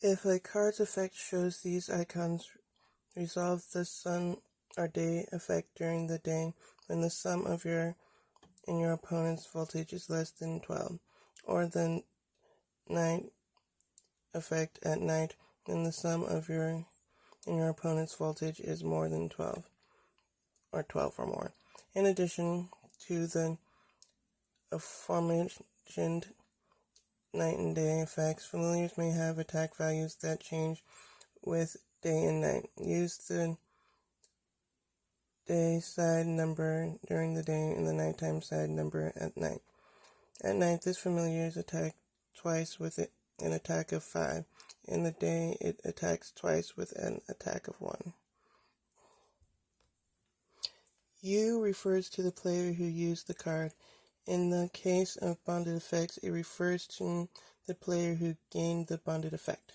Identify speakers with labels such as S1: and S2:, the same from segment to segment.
S1: If a card's effect shows these icons, resolve the sun or day effect during the day when the sum of your and your opponent's voltage is less than 12, or the night effect at night when the sum of your and your opponent's voltage is more than 12, or 12 or more. In addition to the aforementioned night and day effects, familiars may have attack values that change with day and night. Use the day side number during the day and the nighttime side number at night. At night, this familiar is attacked twice with an attack of 5. In the day, it attacks twice with an attack of 1. U refers to the player who used the card. In the case of bonded effects, it refers to the player who gained the bonded effect.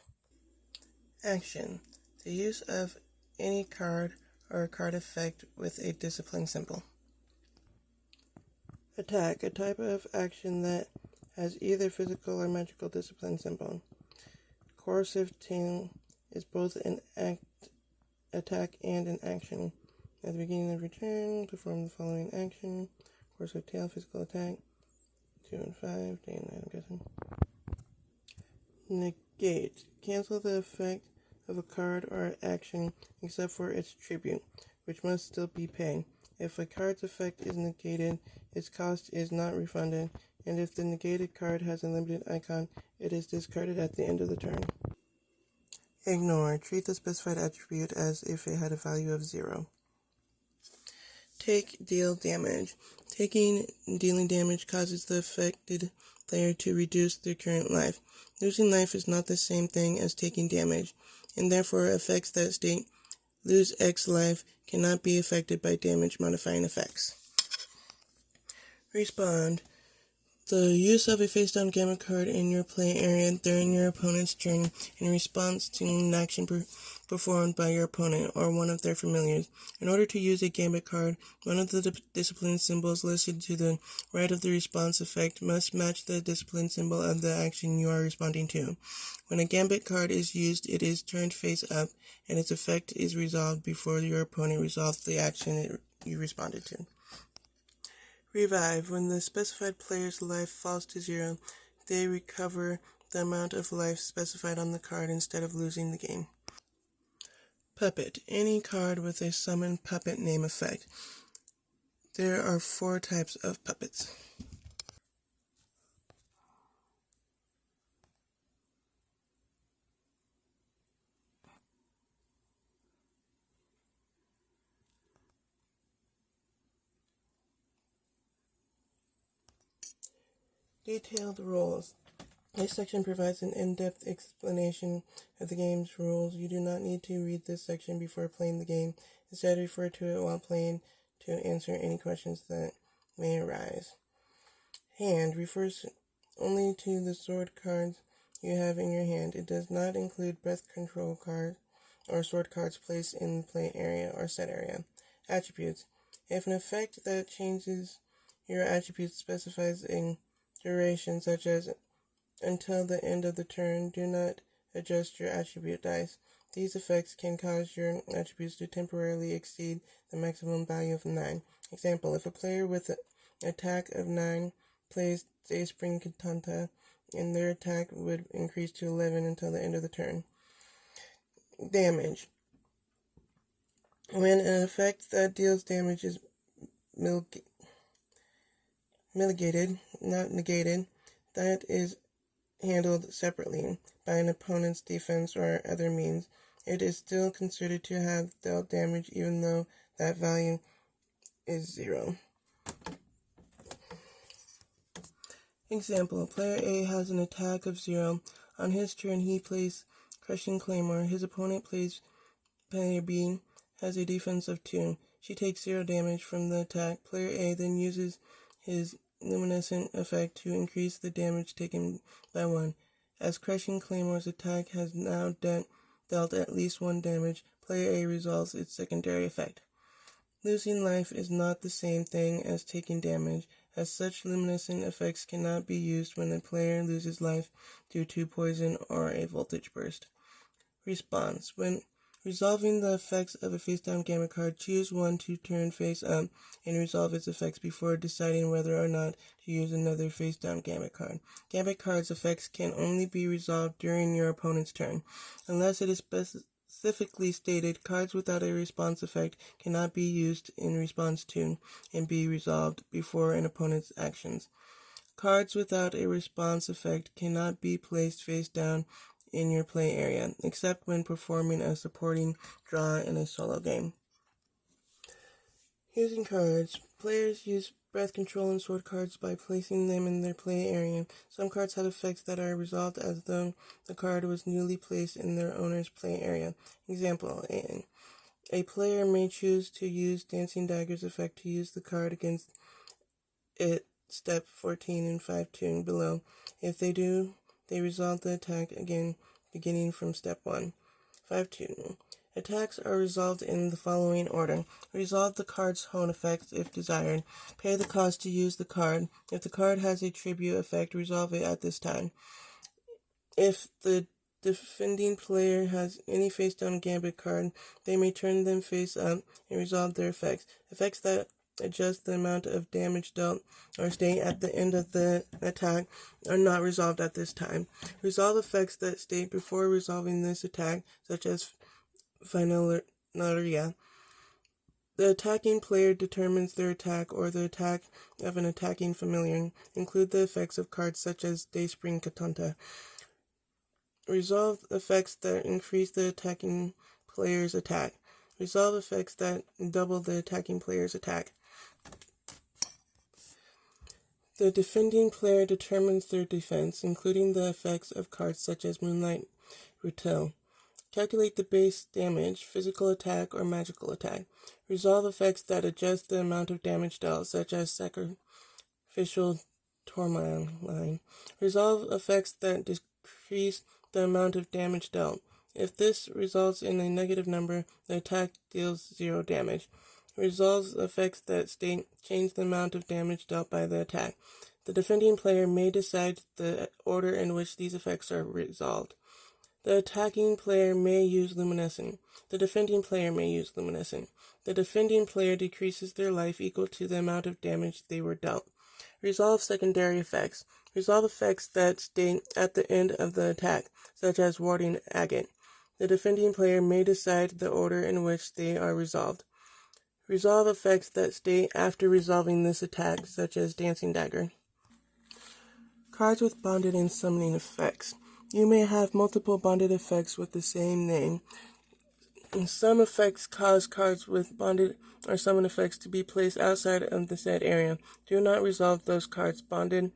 S1: Action: the use of any card or card effect with a discipline symbol. Attack: a type of action that has either physical or magical discipline symbol. Coercive tail is both an attack and an action. At the beginning of your turn, perform the following action. Coercive tail, physical attack. 2 and 5, day and night, I'm guessing. Negate: cancel the effect of a card or action except for its tribute, which must still be paid. If a card's effect is negated, its cost is not refunded, and if the negated card has a limited icon, it is discarded at the end of the turn. Ignore: treat the specified attribute as if it had a value of 0. Deal damage. Dealing damage causes the affected player to reduce their current life. Losing life is not the same thing as taking damage, and therefore effects that state lose X life cannot be affected by damage modifying effects. Respond: the use of a face-down gambit card in your play area during your opponent's turn in response to an action performed by your opponent or one of their familiars. In order to use a gambit card, one of the discipline symbols listed to the right of the response effect must match the discipline symbol of the action you are responding to. When a gambit card is used, it is turned face up, and its effect is resolved before your opponent resolves the action you responded to. Revive: when the specified player's life falls to 0, they recover the amount of life specified on the card instead of losing the game. Puppet: any card with a summon puppet name effect. There are 4 types of puppets. Detailed rules. This section provides an in-depth explanation of the game's rules. You do not need to read this section before playing the game. Instead, refer to it while playing to answer any questions that may arise. Hand refers only to the sword cards you have in your hand. It does not include breath control cards or sword cards placed in the play area or set area. Attributes: if an effect that changes your attributes specifies a duration, such as until the end of the turn, do not adjust your attribute dice. These effects can cause your attributes to temporarily exceed the maximum value of 9. Example: if a player with an attack of 9 plays a spring katana, and their attack would increase to 11 until the end of the turn. Damage: when an effect that deals damage is mitigated, not negated, that is handled separately by an opponent's defense or other means. It is still considered to have dealt damage even though that value is 0. Example: player A has an attack of 0. On his turn, he plays Crushing Claymore. His opponent player B has a defense of 2. She takes 0 damage from the attack. Player A then uses his luminescent effect to increase the damage taken by 1. As Crushing Claymore's attack has now dealt at least 1 damage, player A resolves its secondary effect. Losing life is not the same thing as taking damage, As such, luminescent effects cannot be used when a player loses life due to poison or a voltage burst. Response. When resolving the effects of a face-down gambit card, choose one to turn face up and resolve its effects before deciding whether or not to use another face-down gambit card. Gambit card's effects can only be resolved during your opponent's turn. Unless it is specifically stated, cards without a response effect cannot be used in response to and be resolved before an opponent's actions. Cards without a response effect cannot be placed face down in your play area, except when performing a supporting draw in a solo game. Using cards. Players use breath control and sword cards by placing them in their play area. Some cards have effects that are resolved as though the card was newly placed in their owner's play area. Example, a player may choose to use Dancing Dagger's effect to use the card against it, step 14 and 5-2 and below. If they do, they resolve the attack again, beginning from step 1. 5-2. Attacks are resolved in the following order. Resolve the card's own effects if desired. Pay the cost to use the card. If the card has a tribute effect, resolve it at this time. If the defending player has any face-down gambit card, they may turn them face up and resolve their effects. Effects that adjust the amount of damage dealt or stay at the end of the attack are not resolved at this time. Resolve effects that state before resolving this attack, such as Finaleria. The attacking player determines their attack or the attack of an attacking familiar. Include the effects of cards such as Dayspring Katanta. Resolve effects that increase the attacking player's attack. Resolve effects that double the attacking player's attack. The defending player determines their defense, including the effects of cards such as Moonlight Rutil. Calculate the base damage, physical attack, or magical attack. Resolve effects that adjust the amount of damage dealt, such as Sacrificial Tourmaline. Resolve effects that decrease the amount of damage dealt. If this results in a negative number, the attack deals 0 damage. Resolves effects that state change the amount of damage dealt by the attack. The defending player may decide the order in which these effects are resolved. The attacking player may use luminescent. The defending player may use luminescent. The defending player decreases their life equal to the amount of damage they were dealt. Resolve secondary effects. Resolve effects that state at the end of the attack, such as warding agate. The defending player may decide the order in which they are resolved. Resolve effects that state after resolving this attack, such as Dancing Dagger. Cards with bonded and summoning effects. You may have multiple bonded effects with the same name. Some effects cause cards with bonded or summon effects to be placed outside of the said area. Do not resolve those cards' bonded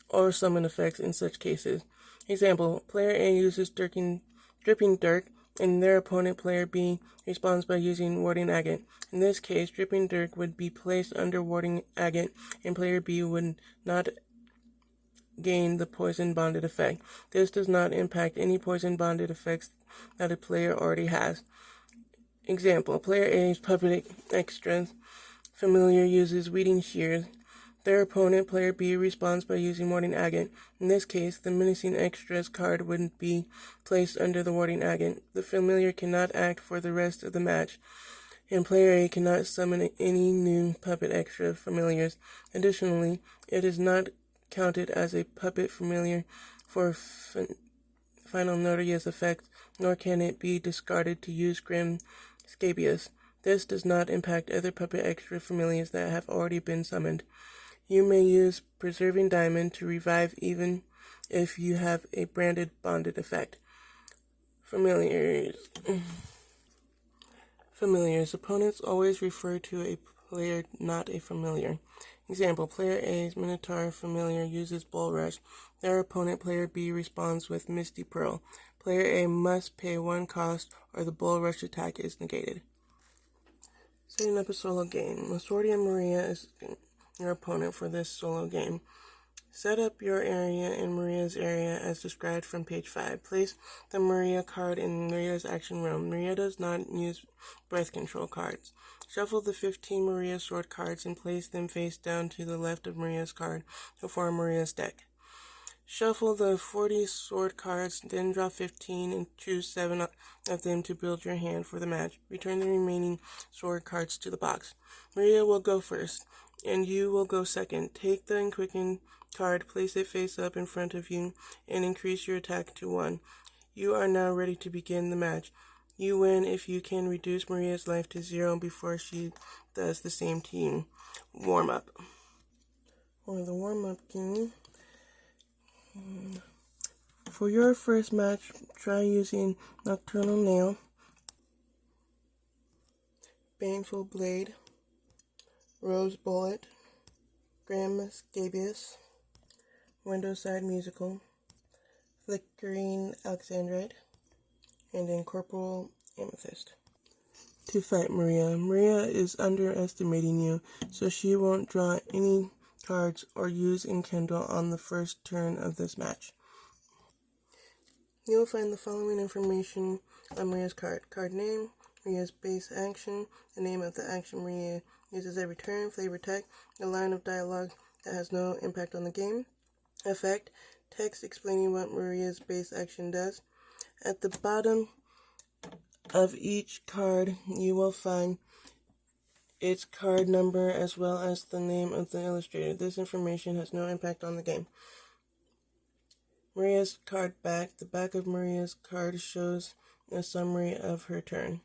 S1: or summon effects in such cases. Example, player A uses Dripping Dirk, and their opponent, player B, responds by using Warding Agate. In this case, Dripping Dirk would be placed under Warding Agate, and player B would not gain the poison bonded effect. This does not impact any poison bonded effects that a player already has. Example, player A's Puppet Extra familiar uses Weeding Shears. Their opponent, player B, responds by using Warding Agate. In this case, the Menacing Extras card would be placed under the Warding Agate. The familiar cannot act for the rest of the match, and player A cannot summon any new Puppet Extra familiars. Additionally, it is not counted as a Puppet familiar for Finaleria's effect, nor can it be discarded to use Grim Scabious. This does not impact other Puppet Extra familiars that have already been summoned. You may use Preserving Diamond to revive even if you have a branded bonded effect. Familiars. Familiars. Opponents always refer to a player, not a familiar. Example, player A's Minotaur familiar uses Bull Rush. Their opponent, player B, responds with Misty Pearl. Player A must pay 1 cost or the Bull Rush attack is negated. Setting up a solo game. Sordia Maria is your opponent for this solo game. Set up your area and Maria's area as described from page 5. Place the Maria card in Maria's action room. Maria does not use breath control cards. Shuffle the 15 Maria sword cards and place them face down to the left of Maria's card to form Maria's deck. Shuffle the 40 sword cards, then draw 15 and choose 7 of them to build your hand for the match. Return the remaining sword cards to the box. Maria will go first, and you will go second. Take the Quicken card, place it face up in front of you, and increase your attack to 1. You are now ready to begin the match. You win if you can reduce Maria's life to 0 before she does the same team warm-up. For the warm-up game, for your first match, try using Nocturnal Nail, Baneful Blade, Rose Bullet, Graham Scabious, Windowside Musical, Flickering Alexandrite, and Incorporeal Amethyst. To fight Maria. Maria is underestimating you, so she won't draw any cards or use Enkindle on the first turn of this match. You will find the following information on Maria's card. Card name, Maria's base action, the name of the action Maria uses every turn, flavor text, a line of dialogue that has no impact on the game, effect, text explaining what Maria's base action does. At the bottom of each card, you will find its card number as well as the name of the illustrator. This information has no impact on the game. Maria's card back. The back of Maria's card shows a summary of her turn.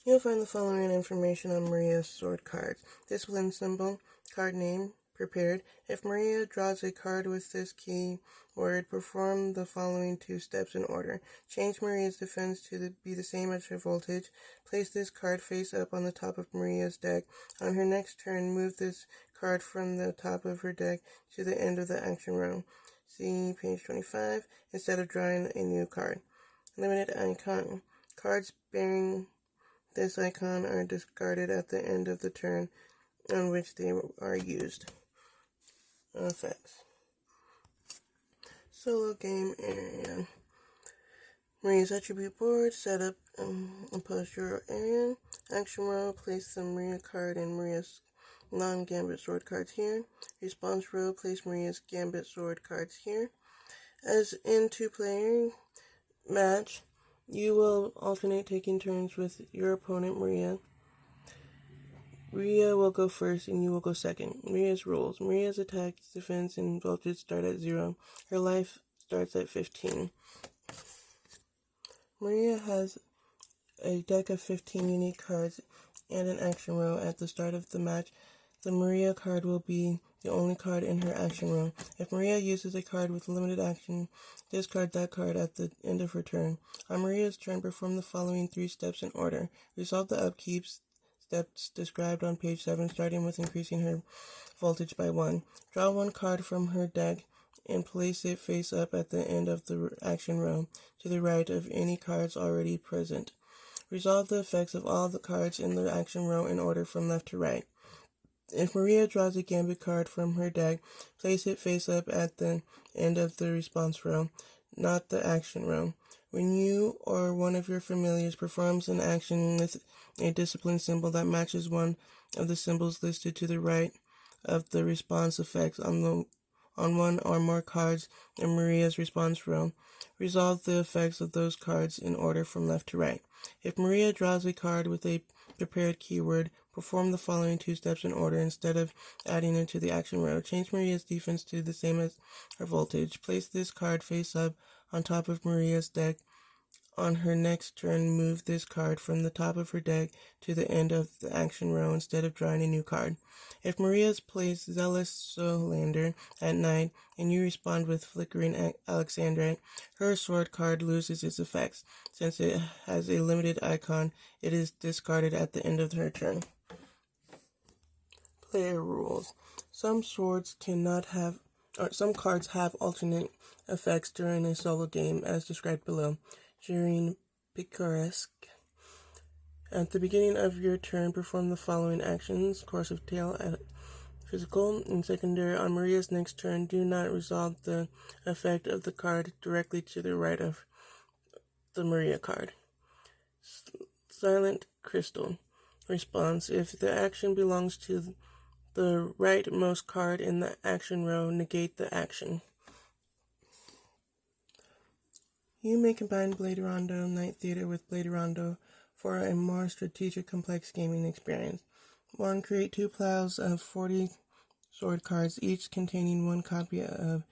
S1: You'll find the following information on Maria's sword cards. Discipline symbol, card name, prepared. If Maria draws a card with this keyword, perform the following 2 steps in order. Change Maria's defense to be the same as her voltage. Place this card face up on the top of Maria's deck. On her next turn, move this card from the top of her deck to the end of the action row. See page 25, instead of drawing a new card. Limited icon. Cards bearing this icon are discarded at the end of the turn on which they are used. Effects. Solo game area. Maria's attribute board. Set up and post your area. Action row. Place the Maria card and Maria's non-Gambit sword cards here. Response row. Place Maria's Gambit sword cards here. As in 2-player match, you will alternate taking turns with your opponent, Maria. Maria will go first and you will go second. Maria's rules. Maria's attack, defense, and voltage start at 0. Her life starts at 15. Maria has a deck of 15 unique cards and an action row. At the start of the match, the Maria card will be the only card in her action row. If Maria uses a card with limited action, discard that card at the end of her turn. On Maria's turn, perform the following 3 steps in order. Resolve the upkeep steps described on page 7, starting with increasing her voltage by 1. Draw 1 card from her deck and place it face up at the end of the action row, to the right of any cards already present. Resolve the effects of all the cards in the action row in order from left to right. If Maria draws a Gambit card from her deck, place it face up at the end of the response row, not the action row. When you or one of your familiars performs an action with a discipline symbol that matches one of the symbols listed to the right of the response effects on on one or more cards in Maria's response row. Resolve the effects of those cards in order from left to right. If Maria draws a card with a prepared keyword, perform the following 2 steps in order instead of adding it to the action row. Change Maria's defense to the same as her voltage. Place this card face up on top of Maria's deck. On her next turn, move this card from the top of her deck to the end of the action row instead of drawing a new card. If Maria's plays Zealous Solander at night and you respond with Flickering Alexandrite, her sword card loses its effects. Since it has a limited icon, it is discarded at the end of her turn. Player rules. Some cards have alternate effects during a solo game, as described below. During Picaresque. At the beginning of your turn, perform the following actions: Course of Tail at physical and secondary. On Maria's next turn, do not resolve the effect of the card directly to the right of the Maria card. Silent Crystal. Response: if the action belongs to the rightmost card in the action row, negate the action. You may combine Blade Rondo Night Theater with Blade Rondo for a more strategic, complex gaming experience. 1. Create 2 piles of 40 sword cards, each containing 1 copy of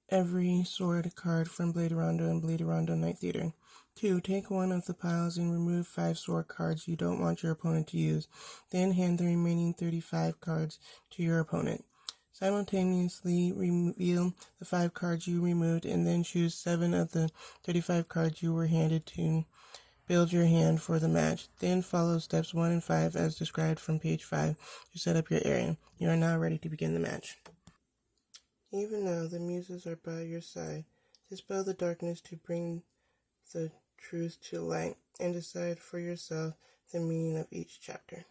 S1: every sword card from Blade Rondo and Blade Rondo Night Theater. 2. Take one of the piles and remove 5 sword cards you don't want your opponent to use. Then hand the remaining 35 cards to your opponent. Simultaneously reveal the 5 cards you removed and then choose 7 of the 35 cards you were handed to build your hand for the match. Then follow steps 1 and 5 as described from page 5 to set up your area. You are now ready to begin the match. Even now the muses are by your side. Dispel the darkness to bring the truth to light and decide for yourself the meaning of each chapter.